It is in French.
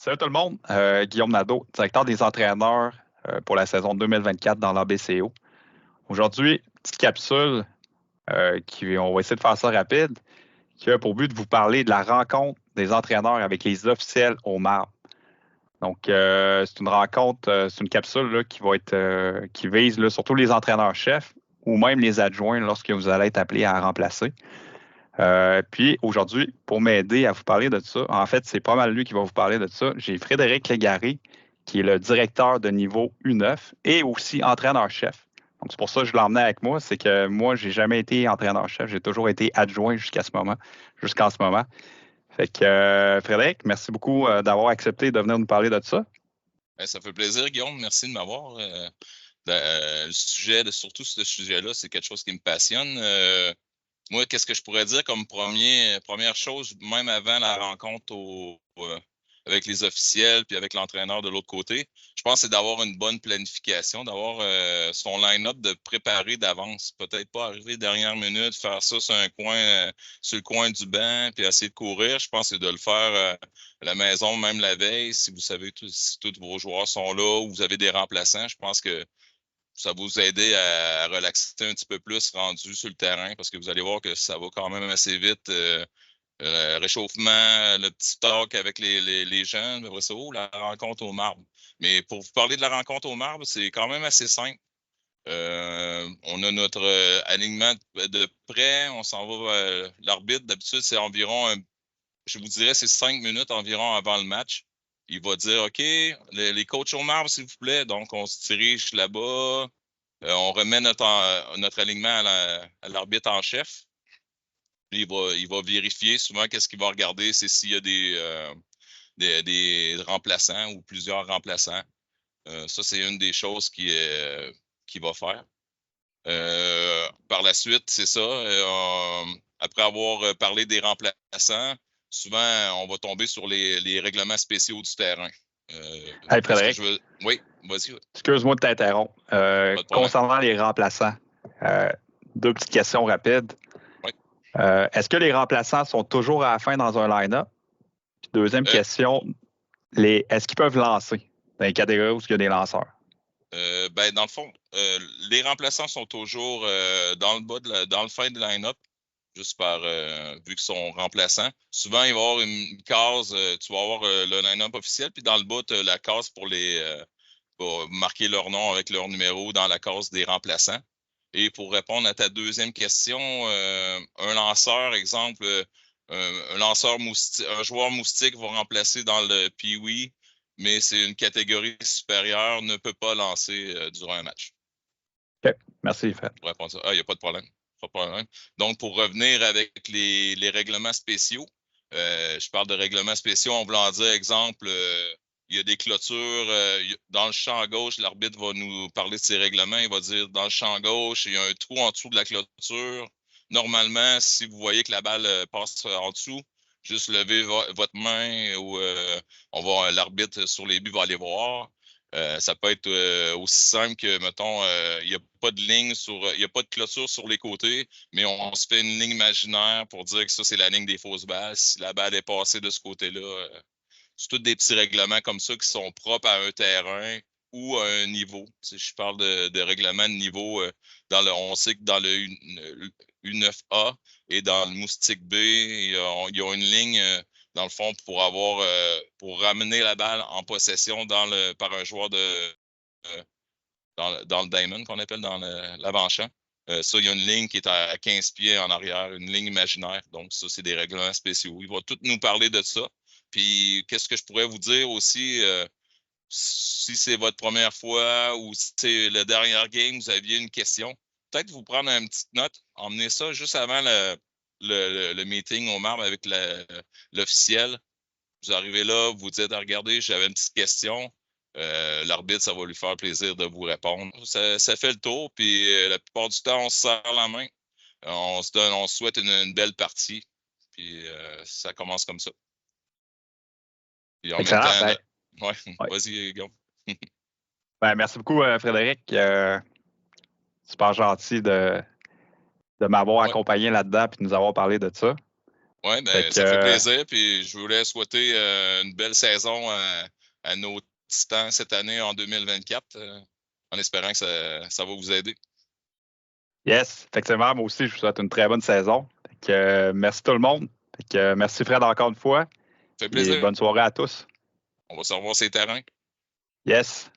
Salut tout le monde, Guillaume Nadeau, directeur des entraîneurs pour la saison 2024 dans l'ABCO. Aujourd'hui, petite capsule on va essayer de faire ça rapide, qui a pour but de vous parler de la rencontre des entraîneurs avec les officiels au Marbre. Donc, c'est une rencontre, c'est une capsule là, qui vise là, surtout les entraîneurs-chefs ou même les adjoints lorsque vous allez être appelés à remplacer. Puis aujourd'hui, pour m'aider à vous parler de ça, en fait, c'est pas mal lui qui va vous parler de ça. J'ai Frédéric Légaré, qui est le directeur de niveau U9 et aussi entraîneur-chef. Donc, c'est pour ça que je l'ai emmené avec moi. C'est que moi, j'ai jamais été entraîneur-chef. J'ai toujours été adjoint jusqu'en ce moment. Fait que, Frédéric, merci beaucoup d'avoir accepté de venir nous parler de ça. Ben, ça fait plaisir, Guillaume. Merci de m'avoir. Surtout ce sujet-là, c'est quelque chose qui me passionne. Moi, qu'est-ce que je pourrais dire comme première chose, même avant la rencontre avec les officiels puis avec l'entraîneur de l'autre côté, je pense que c'est d'avoir une bonne planification, d'avoir son line-up de préparer d'avance. Peut-être pas arriver dernière minute, faire ça sur le coin du banc, puis essayer de courir. Je pense que c'est de le faire à la maison, même la veille, si vous savez si tous vos joueurs sont là ou vous avez des remplaçants. Je pense que ça va vous aider à relaxer un petit peu plus rendu sur le terrain parce que vous allez voir que ça va quand même assez vite. Réchauffement, le petit talk avec les gens, après ça, la rencontre au marbre. Mais pour vous parler de la rencontre au marbre, c'est quand même assez simple. On a notre alignement de près, on s'en va l'arbitre. D'habitude, c'est environ, je vous dirais, c'est 5 minutes environ avant le match. Il va dire, OK, les coachs au marbre, s'il vous plaît. Donc, on se dirige là-bas. On remet notre alignement à l'arbitre en chef. Puis il va vérifier souvent qu'est-ce qu'il va regarder, c'est s'il y a des remplaçants ou plusieurs remplaçants. Ça, c'est une des choses qu'il va faire. Par la suite, c'est ça. Après avoir parlé des remplaçants, souvent, on va tomber sur les règlements spéciaux du terrain. Hey, Frédéric. Oui, vas-y. Excuse-moi de t'interrompre. Concernant les remplaçants, deux petites questions rapides. Oui. Est-ce que les remplaçants sont toujours à la fin dans un line-up? Puis deuxième question, est-ce qu'ils peuvent lancer dans les catégories où il y a des lanceurs? Dans le fond, les remplaçants sont toujours dans le bas dans le fin de line-up, juste vu qu'ils sont remplaçants. Souvent, il va y avoir une case, tu vas avoir le line-up officiel, puis dans le bas, tu as la case pour marquer leur nom avec leur numéro dans la case des remplaçants. Et pour répondre à ta deuxième question, un lanceur, exemple, un joueur moustique va remplacer dans le Pee-Wee, mais c'est une catégorie supérieure, ne peut pas lancer durant un match. OK. Merci, Fred. Pour répondre à ça. Il n'y a pas de problème. Pas de problème. Donc, pour revenir avec les règlements spéciaux, je parle de règlements spéciaux en voulant dire, exemple, il y a des clôtures. Dans le champ gauche, l'arbitre va nous parler de ses règlements. Il va dire, dans le champ gauche, il y a un trou en dessous de la clôture. Normalement, si vous voyez que la balle passe en dessous, juste levez votre main ou l'arbitre sur les buts va aller voir. Ça peut être aussi simple que, mettons, il n'y a pas de ligne il n'y a pas de clôture sur les côtés, mais on se fait une ligne imaginaire pour dire que ça, c'est la ligne des fausses balles. Si la balle est passée de ce côté-là, c'est tous des petits règlements comme ça qui sont propres à un terrain ou à un niveau. Si je parle de règlement de niveau, on sait que dans le U9A et dans le Moustique B, il y a une ligne dans le fond pour ramener la balle en possession par un joueur dans le diamond qu'on appelle dans l'avant-champ. Ça, il y a une ligne qui est à 15 pieds en arrière, une ligne imaginaire. Donc, ça, c'est des règlements spéciaux. Il va tout nous parler de ça. Puis, qu'est-ce que je pourrais vous dire aussi, si c'est votre première fois ou si c'est le dernier game, vous aviez une question, peut-être vous prendre une petite note, emmener ça juste avant le meeting au marbre avec l'officiel. Vous arrivez là, vous dites, regardez, j'avais une petite question. L'arbitre, ça va lui faire plaisir de vous répondre. Ça fait le tour, puis la plupart du temps, on se serre la main. On se souhaite une belle partie, puis ça commence comme ça. Puis en Excellent. même temps, ouais. Vas-y, Guillaume. Merci beaucoup, Frédéric. Super gentil de m'avoir accompagné là-dedans et de nous avoir parlé de ça. Oui, ça fait plaisir. Puis je voulais souhaiter une belle saison à nos Titans cette année en 2024, en espérant que ça va vous aider. Yes, effectivement, moi aussi, je vous souhaite une très bonne saison. Merci tout le monde. Merci Fred encore une fois. Ça fait Et plaisir. bonne soirée à tous. On va se revoir ces terrains. Yes.